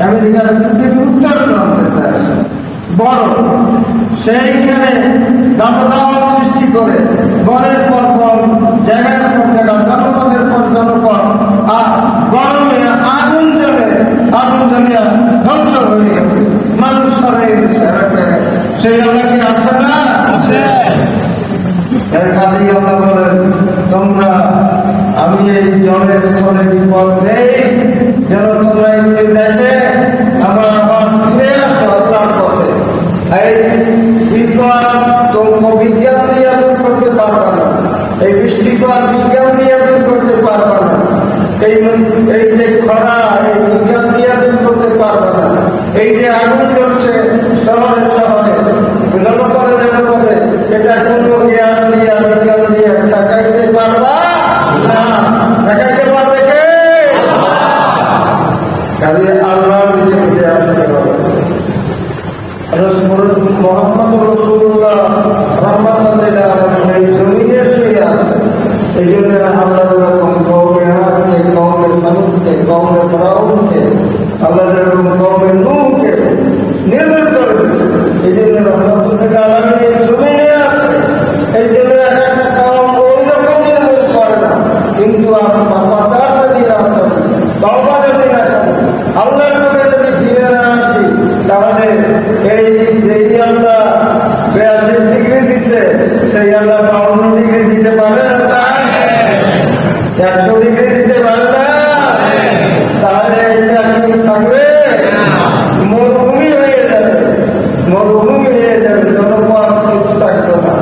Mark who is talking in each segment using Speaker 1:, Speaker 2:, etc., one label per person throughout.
Speaker 1: আমেরিকার থেকে উত্তর প্রান্তে বড়, সেইখানে দাবদাওয়ার সৃষ্টি করে বনের পর বন, জায়গার পর জায়গা, জনপদের পর জনপদ, আর গরমে আগুন জ্বলিয়া ধ্বংস হয়ে গেছে, মানুষ সরে গেছে। সেই আল্লাহ কি আছে না? আছে। এর কাজেই আল্লাহ বলেন, তোমরা আমি এই জলের স্থলে বিপদ নেই যেন তোমরা এগুলি দেখে আমার আবার ফিরে আসো আল্লাহর পথে। এই বিপদ তোমরা বিজ্ঞান দিয়ে দূর করতে পারবে না, এই বৃষ্টিপাত বিজ্ঞান দিয়ে দূর করতে পারবে না, এই যে খরা এই বিজ্ঞান দিয়ে দূর করতে পারবে না, এই যে আগুন জ্বলছে শহরে শহরে, জনপদে জনপদে, এটা কোনো জ্ঞান দিয়ে বিজ্ঞান দিয়ে ঠেকাইতে পারবা না। ঠেকাইতে পারবে কে? কাজে আল্লাহ নিজে ফিরে আসতে হবে। মোহাম্মদ রাসূলুল্লাহ রাহমাতুল্লাহি আলাইহি এই জমিনে শুয়ে আছে। এই জন্য আল্লাহ এরকম কওমে আদকে, কওমে সামুদকে, কওমে ফিরাউনকে, আল্লাহ এরকম কওমে নূহকে নির্মূল করে দিয়েছে। এই জন্য রাহমাতুল্লাহি আলাইহি এই জমিনে আছে। এই জন্য একটা কওম ওই রকম নির্মূল করে না, কিন্তু পাচার যদি না চলে, তওবা যদি না করি, আল্লাহর পথে যদি ফিরে না আসি, তাহলে এই যেই আল্লাহ 42 ডিগ্রি দিচ্ছে সেই আল্লাহ 52 ডিগ্রি দিতে পারে না, তাই 100 ডিগ্রি দিতে পারে না। তাহলে এটা কি থাকবে? মরুভূমি হয়ে যাবে, মরুভূমি হয়ে যাবে, জনপদ থাকবে না।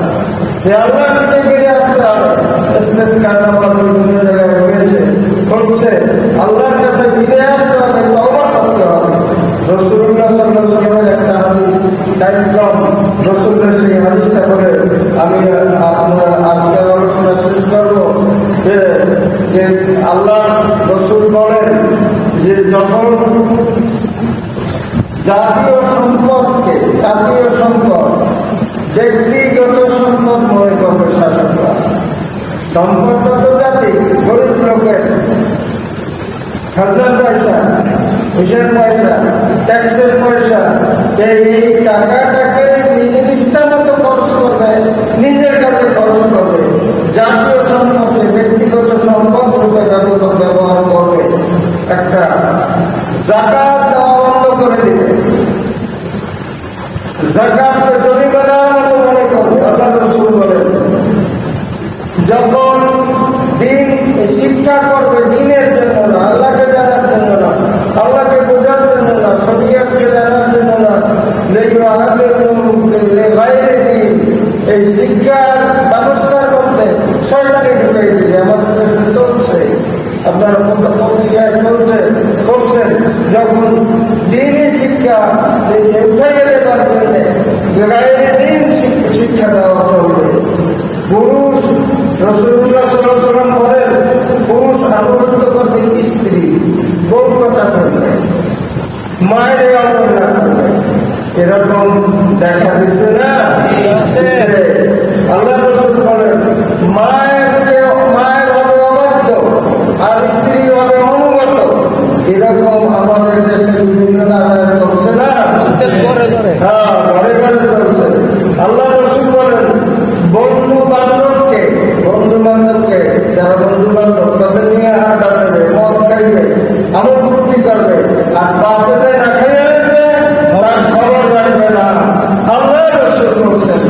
Speaker 1: আল্লাহর দিকে ফিরে আসতে হবে। কান্নাবাদ বিভিন্ন জায়গায় রয়েছে, করছে, আল্লাহর কাছে ফিরে আসতে হবে, তওবা করতে হবে। রাসূলুল্লাহ সাল্লাল্লাহু আলাইহি ওয়াসাল্লামের একটা হাদিস, একদম রাসূলের সেই হাদিসটা করে আমি আপনার আজকের আলোচনা শেষ করব। যে আল্লাহ রাসূল বলেন যে যখন জাতীয় সম্পদ ব্যক্তিগত সম্পদ মনে করবে শাসকরা, সম্পদ কত জাতি, গরিব লোকের খাজনার পয়সা, ঘুষের পয়সা, ট্যাক্সের পয়সা, এই টাকাটাকে নিজের ইচ্ছা মতো খরচ করবে, নিজের কাছে খরচ করবে। জাতীয় সম্পদকে ব্যক্তিগত সম্পদ রূপে ব্যবহার করবে। একটা যাকাত দেওয়া বন্ধ করে দিবে, যাকাতকে জরিমানার মতো মনে করবে। আল্লাহ রাসূল বলেন, যখন দিন শিক্ষা করবে দিনের জন্য না, আল্লাহকে জানার জন্য না, আল্লাহকে বোঝার জন্য না, শরীয়তকে জানার জন্য না, এই শিক্ষার ব্যবস্থার মধ্যে শয়তানি ঢুকাই দিবে। আমাদের দেশে চলছে, আপনারা পত্রিকায় করছেন, যখন দিনই শিক্ষা উঠাইয়ে দেবার জন্য গায়ের দিন শিক্ষা দেওয়া চলবে। পুরুষ, রাসূলুল্লাহ সাল্লাল্লাহু আলাইহি ওয়াসাল্লাম বলেন, পুরুষ আনুগত্য করবে স্ত্রী, বউ কথা শুনবে, মায়ের অবহেলা করবে। এরকম দেখা দিচ্ছে না? আল্লাহ রাসূল বলেন, মায়ের হবে অবাধ্য আর স্ত্রী হবে অনুগত। এরকম আমাদের দেশে বিভিন্ন জায়গায় চলছে না? হ্যাঁ, ঘরে ঘরে চলছে। আল্লাহ রাসূল বলেন, বন্ধু বান্ধবকে যারা বন্ধু বান্ধব তাদের নিয়ে আড্ডা দেবে, মদ খাইবে, আমোদ ফুর্তি করবে, আর বাপে যে না খাইয়ে আছে তার খবর রাখবে না। আল্লাহ রাসূল বলছেন,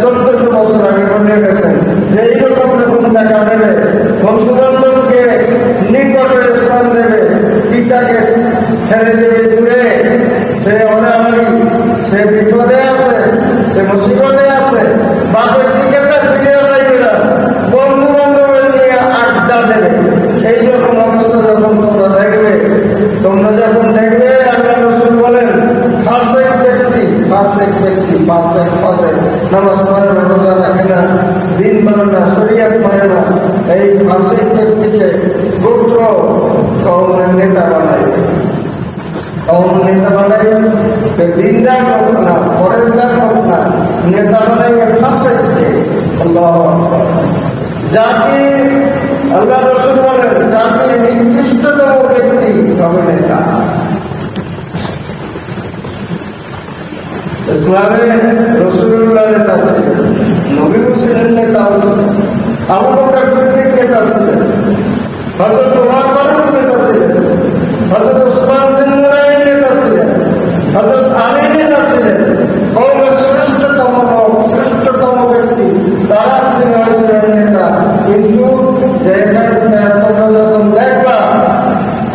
Speaker 1: 1400 বছর আগে বলে গেছেন যে এইরকম যখন দেখা দেবে, বন্ধু বান্ধবকে নিকটে স্থান দেবে, পিতাকে ঠেলে দেবে দূরে, সে অনাহারি, সে বিপদে আছে, সে মুসিবতে আছে, বাপের দিকে ফিরে যাইবে না, বন্ধু বান্ধবের নিয়ে আড্ডা দেবে। এইরকম অবস্থা যখন তোমরা যখন দেখবে, আল্লাহ রাসূল বলেন, ফাসিক ব্যক্তি নামাজ পড়ে না, রোজা রাখে না, দিন মানে না, শরীয়ত মানে না, এই ফাসিক ব্যক্তিকে গোত্র কওমের নেতা বানাইবে। দিনদার হোক না, পরেশগার হোক না, নেতা বানাইবে ফাসিককে। আল্লাহু আকবার। জাতির, আল্লাহ রাসূল বলেন, জাতির নিকৃষ্টতম ব্যক্তি হবে নেতা। ইসলামে রাসূলুল্লাহ নেতা ছিলেন, নবী ছিলেন, নেতাও ছিলেন, আবু বকর সিদ্দিক নেতা ছিলেন, হযরত ওমর ফারুক নেতা ছিলেন, হযরত উসমান জিন্নারাইন নেতা ছিলেন, হযরত আলী নেতা ছিলেন। কওমের শ্রেষ্ঠতম লোক, শ্রেষ্ঠতম ব্যক্তি তারা ছিলেন নেতা। কিন্তু যেখানে তোমরা যখন দেখবা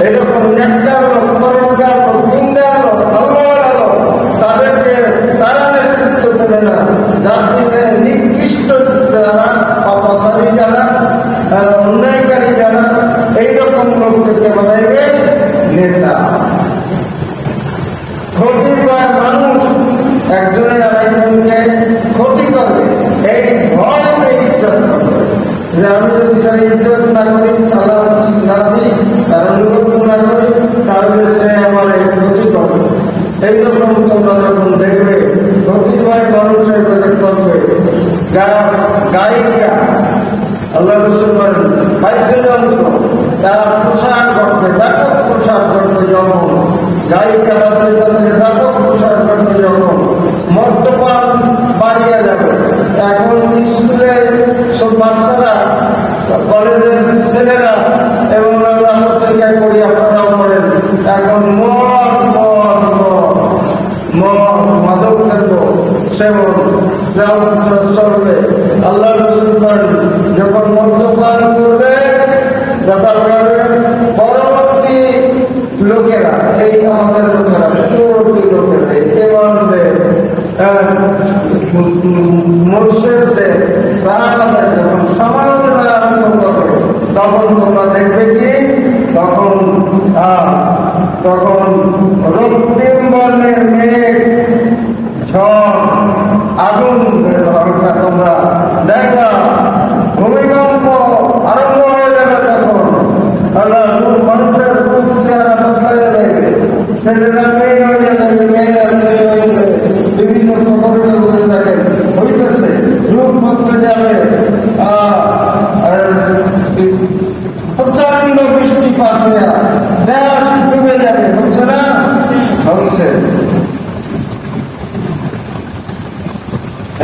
Speaker 1: এরকম নেককার লোক, পরহেজগার লোক, দিনদার লোক, আল্লাহওয়ালা লোক, তাদেরকে তারা নেতৃত্ব দেবে না। জাতিতে নিকৃষ্ট যারা, পাপাচারী যারা, অন্যায়কারী যারা, এইরকম লোকদেরকে বানাইবে নেতা। ক্ষতির ভয় মানুষ একজনের আরেকজনকে ক্ষতি করবে, এই ভয়কে ইজ্জত করবে। যে আমি যদি তার ইজ্জত না করি, সালাম না দিই, তার অনুগত না করি, তাহলে সে আমার এই ক্ষতি করবে। এইরকম তোমরা যখন দেখবে ক্ষতির ভয় মানুষের করবে। গায়িকা, আল্লাহ রাসূল বলেন, বাদ্যযন্ত্র তার প্রসার ঘটবে, ব্যাপক প্রসার ঘটবে যখন গায়িকা বাদ্যযন্ত্রের ব্যাপক প্রসার ঘটবে যখন মদ্যপান বাড়িয়ে যাবে। এখন স্কুলে সব বাচ্চারা, কলেজের ছেলেরা, এবং আমরা পত্রিকায় পড়ি, আপনারাও পড়েন, এখন মদ মদ মদ মদ মাদক দ্রব্য সেবন চলবে। আল্লাহ রাসূল বলেন, যখন মদ্যপান করবে, ব্যাপার করবে, পরবর্তী লোকেরা, এই আমাদের লোকেরা, পূর্ববর্তী লোকেরা, ইমামদের, মুর্শিদদের, সাহাবাদের যখন সমালোচনা আরম্ভ করবে, তখন তোমরা দেখবে কি তখন রক্তিম বর্ণের মেঘ, ঝড়, আগুন ঝড়টা তোমরা দেখবা। ভূমিকম্প আরম্ভ হয়ে যাবে তখন। মানুষের রূপ চেহারা বদলাই যাবে, ছেলেরা মেয়ে হয়ে যাবে, মেয়েরা ছেলে হয়ে যাবে। বিভিন্ন খবরের কাগজে থাকে হইতেছে, রূপ বদলে যাবে। প্রচন্ড বৃষ্টিপাত হইয়া দেশ ডুবে যাবে, হচ্ছে না? হচ্ছে।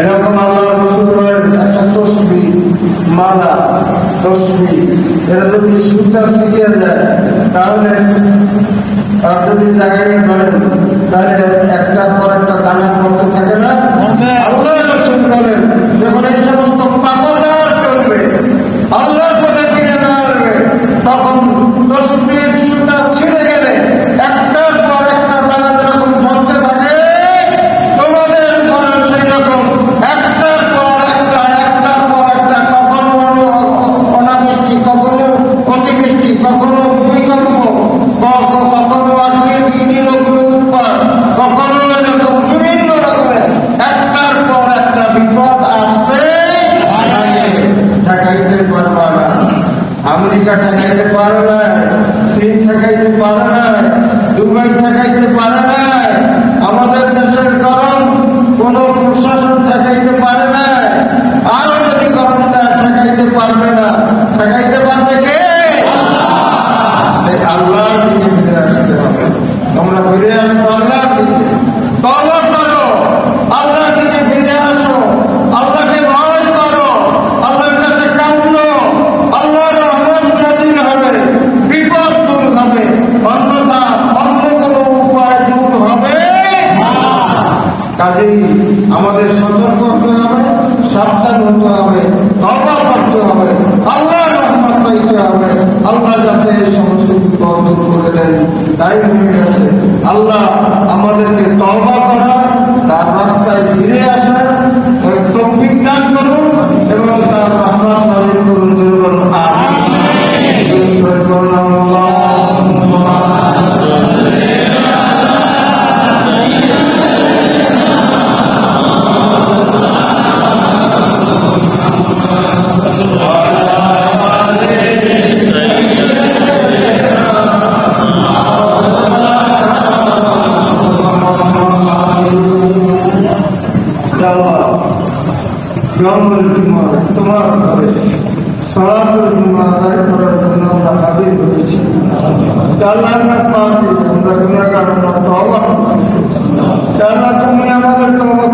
Speaker 1: এরকম আল্লাহ রাসূল বলেন, একটা তসবিহ, মালা, তসবিহ, এরা যদি সুতা শিখে যায়, তাহলে আর যদি জায়গায় ধরেন, তাহলে একটার পর একটা দানা পড়তে থাকে না। আল্লাহ রাসূল বলেন, যখন এই সমস্ত পাপাচার করবে, আল্লাহর পথে ফিরে না আসবে, তখন তসবিহর সুতা ছিঁড়ে গেলে একটার পর একটা দানা যেরকম ঝরতে থাকে, তোমাদের উপরে সেই রকম একটার পর একটা, একটার পর একটা, কখনো অনাবৃষ্টি, কখনো অতিবৃষ্টি, কখনো ভূমিকম্প, কখনো আগ্নেয়গিরির উৎপাত, কখনো এরকম বিভিন্ন রকমের একটার পর একটা বিপদ আসতে ঠেকাইতে পারবা না। আমেরিকা ঠেকাইতে পারে না, চীন ঠেকাইতে পারে না, দুবাই ঠেকাইতে পারে না, আমাদের দেশের গরম কোন প্রশাসন ঠেকাইতে পারে না। আরো যদি গরম দেয় ঠেকাইতে পারবে না। ঠেকাইতে পারবে কে? আল্লাহর দিকে ফিরে আসতে হবে। তোমরা ফিরে আসো আল্লাহর দিকে, তওবা করো, আল্লাহর দিকে ফিরে আসো, আল্লাহকে ভয় করো, আল্লাহর কাছে কাঁদো, আল্লাহর রহমত নাযিল হবে, বিপদ দূর হবে, অন্যথা অন্য কোনো উপায় দূর হবে না। কাজেই আমাদের সতর্ক হতে হবে, সাবধান হতে হবে, তওবা করতে হবে, আল্লাহর রহমত চাইতে হবে। আল্লাহ যাতে এই সমস্ত বিপদ দূর করে দেন, তাই হয়ে গেছে। আল্লাহ আমাদেরকে তওবা করার, তার রাস্তায় ফিরে আসার তৌফিক দান করুন এবং তার রহমত নাযিল করুন। আমিন। তোমার ঘরে সালাতুল জুমা আদায় করার জন্য আমরা হাজির হয়েছি। আল্লাহ আমরা পাপী, আমরা গুনাহগার, আমরা তওবা করতেছি। আল্লাহ তুমি আমাদের তওবা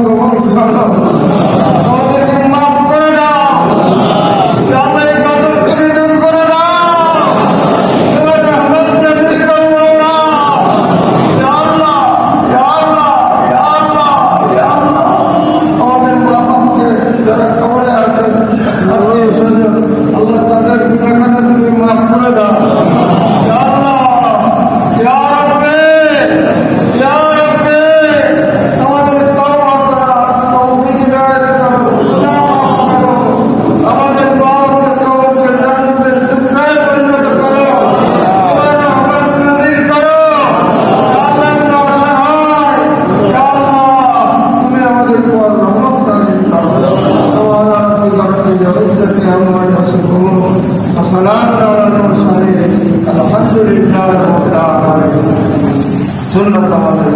Speaker 1: সুন্নাত আমাদের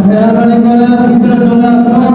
Speaker 2: মেহরবানি করে ভিতরে চলে আসুন।